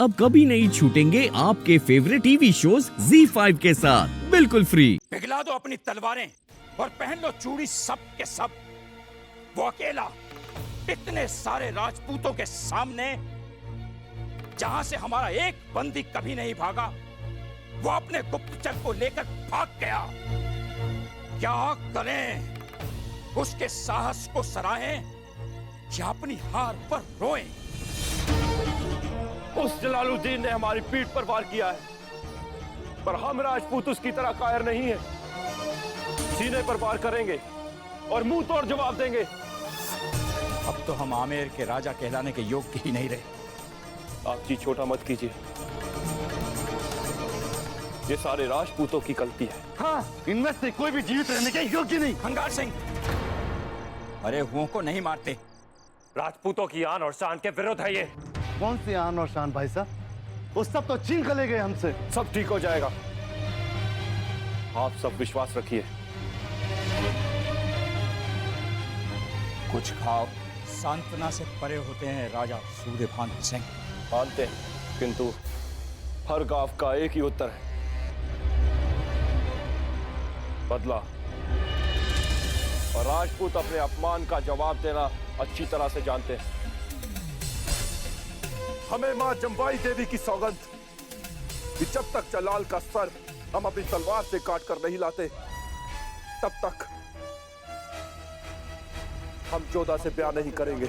अब कभी नहीं छूटेंगे आपके फेवरेट टीवी शोज ZEE5 के साथ बिल्कुल फ्री। पिघला दो अपनी तलवारें और पहन लो चूड़ी सब के सब। वो अकेला इतने सारे राजपूतों के सामने, जहां से हमारा एक बंदी कभी नहीं भागा, वो अपने गुप्तचर को लेकर भाग गया। क्या करें? उसके साहस को सराहें या अपनी हार पर रोएं? उस जलालुद्दीन ने हमारी पीठ पर वार किया है, पर हम राजपूत उसकी तरह कायर नहीं है। सीने पर वार करेंगे और मुंह तोड़ जवाब देंगे। अब तो हम आमेर के राजा कहलाने के योग्य ही नहीं रहे। आप जी छोटा मत कीजिए, ये सारे राजपूतों की गलती है। हाँ, इनमें से कोई भी जीवित रहने के योग्य नहीं। खंगार सिंह, अरे हुओं को नहीं मारते। राजपूतों की आन और शान के विरुद्ध है ये। कौन सी आन और शान भाई साहब? वो सब तो छीन कर ले गए हमसे। सब ठीक हो जाएगा, आप सब विश्वास रखिए। कुछ घाव सांत्वना से परे होते हैं राजा सूर्यभान सिंह। मानते हैं, किंतु हर गांव का एक ही उत्तर है, बदला। और राजपूत अपने अपमान का जवाब देना अच्छी तरह से जानते हैं। हमें मां जम्बाई देवी की सौगंध कि जब तक जलाल का सर हम अपनी तलवार से काट कर नहीं लाते, तब तक हम जोधा से ब्याह नहीं करेंगे।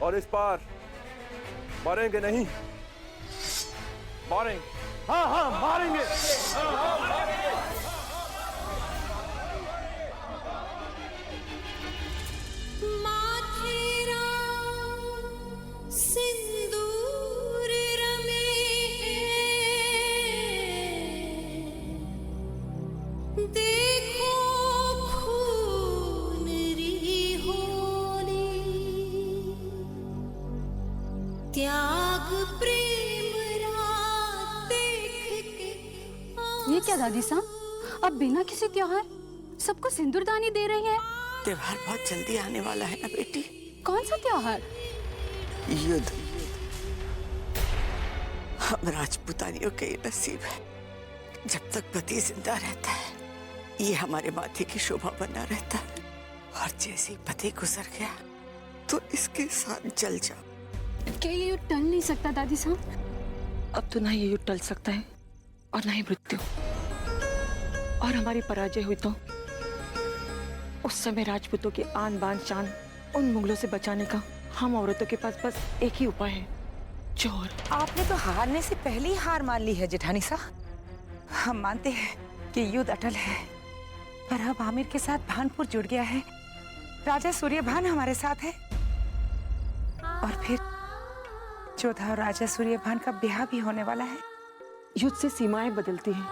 और इस बार मरेंगे नहीं, मारेंगे। हाँ हाँ, मारेंगे। सिंदूर रमे देखो खून री होली, त्याग प्रेम रात देख के। ये क्या दादी साहब, अब बिना किसी त्योहार सबको सिंदूरदानी दे रही है? त्योहार बहुत जल्दी आने वाला है ना बेटी। कौन सा त्योहार? युद्ध। हम राजपूतानियों के ये नसीब है, जब तक पति जिंदा रहता है ये हमारे माथे की शोभा बना रहता है, और जैसे ही पति गुजर गया तो इसके साथ जल जाओ। क्या ये युद्ध टल नहीं सकता दादी साहब? अब तो ना ये युद्ध टल सकता है और ना ही मृत्यु। और हमारी पराजय हुई तो उस समय राजपूतों की आन बान शान उन मुगलों से बचाने का हम औरतों के पास बस एक ही उपाय है, जोर। आपने तो हारने से पहले ही हार मान ली है जेठानी साहब। हम मानते हैं कि युद्ध अटल है, पर अब आमिर के साथ भानपुर जुड़ गया है। राजा सूर्यभान हमारे साथ है, और फिर जोधा और राजा सूर्यभान का ब्याह भी होने वाला है। युद्ध से सीमाएं बदलती हैं,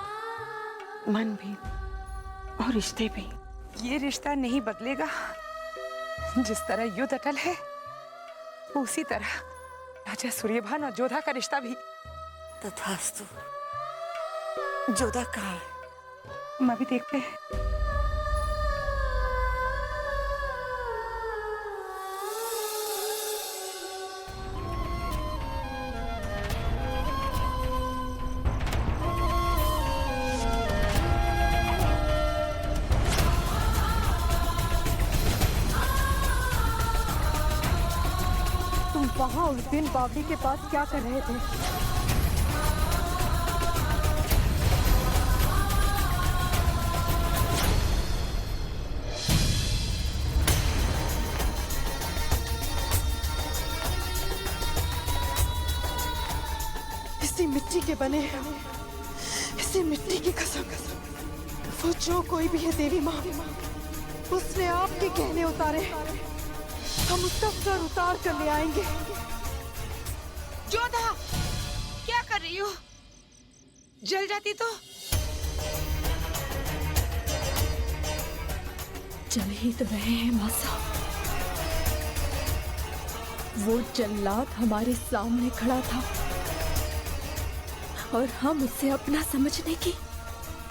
मन भी और रिश्ते भी। ये रिश्ता नहीं बदलेगा। जिस तरह युद्ध अटल है, उसी तरह राजा सूर्यभान और जोधा का रिश्ता भी। तथास्तु। जोधा कहाँ है? हम अभी देखते हैं। वहाँ उस दिन बावली के पास क्या कर रहे थे? इसी मिट्टी के बने हैं, इसी मिट्टी की कसम। वो जो कोई भी है देवी माँ, उसने आपके गहने उतारे। हम उसका सर उतार कर ले आएंगे। जोधा, क्या कर रही हो? जल जाती तो। चल ही तो रहे हैं मासा। वो जल्लाद हमारे सामने खड़ा था और हम उसे अपना समझने की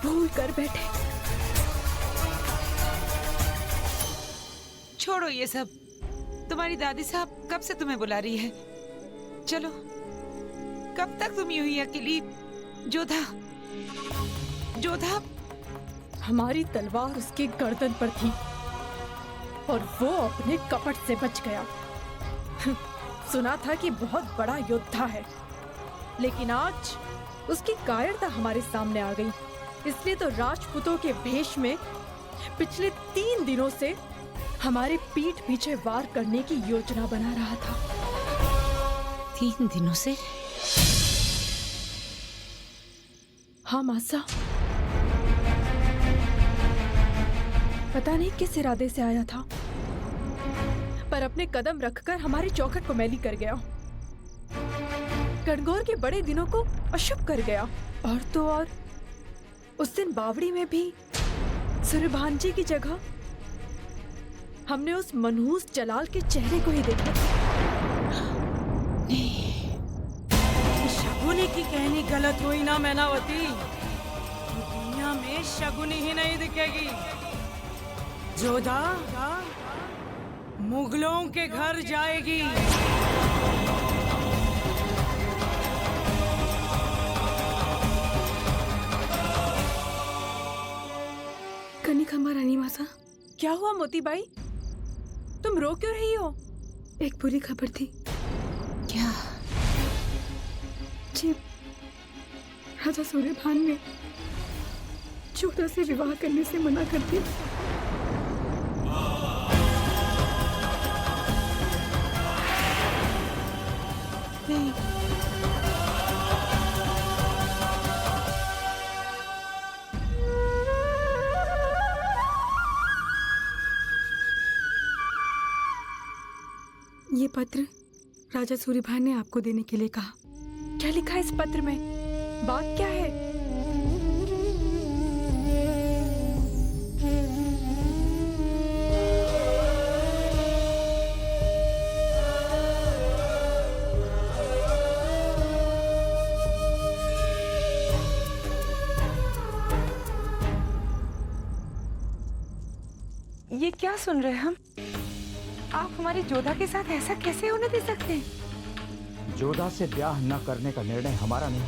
भूल कर बैठे। छोड़ो ये सब। तुम्हारी दादी साहब कब से तुम्हें बुला रही है। चलो, कब तक तुम यूं ही अकेली। जोधा, जोधा। हमारी तलवार उसके गर्दन पर थी और वो अपने कपट से बच गया। सुना था कि बहुत बड़ा योद्धा है, लेकिन आज उसकी कायरता हमारे सामने आ गई। इसलिए तो राजपूतों के भेष में पिछले 3 दिनों से हमारे पीठ पीछे वार करने की योजना बना रहा था। 3 दिनों से? हाँ मासा, पता नहीं किस इरादे से आया था, पर अपने कदम रखकर हमारे चौखट को मैली कर गया। गणगौर के बड़े दिनों को अशुभ कर गया। और तो और उस दिन बावड़ी में भी सूर्यभान जी की जगह हमने उस मनहूस जलाल के चेहरे को ही देखा। शगुनी की कहनी गलत हुई ना मैनावती, दुनिया में शगुनी ही नहीं दिखेगी। जोधा मुगलों के घर जाएगी। कनिका रानी मासा, क्या हुआ मोती बाई? तुम रो क्यों रही हो? एक बुरी खबर थी। क्या? जी, राजा सूर्यभान ने जोधा से विवाह करने से मना कर दिया। नहीं, ये पत्र राजा सूर्यभान ने आपको देने के लिए कहा। क्या लिखा है इस पत्र में? बात क्या है? ये क्या सुन रहे हैं हम? आप हमारी जोधा के साथ ऐसा कैसे होने दे सकते हैं? जोधा से ब्याह न करने का निर्णय हमारा नहीं,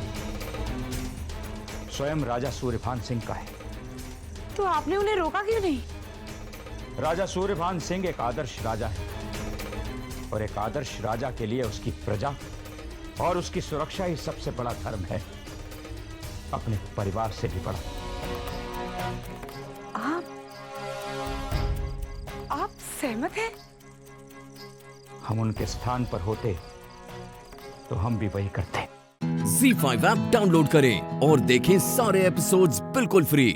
स्वयं राजा सूर्यभान सिंह का है। तो आपने उन्हें रोका क्यों नहीं? राजा सूर्यभान सिंह एक आदर्श राजा है और एक आदर्श राजा के लिए उसकी प्रजा और उसकी सुरक्षा ही सबसे बड़ा धर्म है, अपने परिवार से भी बड़ा। आप सहमत हैं? हम उनके स्थान पर होते तो हम भी वही करते। Z5 ऐप डाउनलोड करें और देखें सारे एपिसोड्स बिल्कुल फ्री।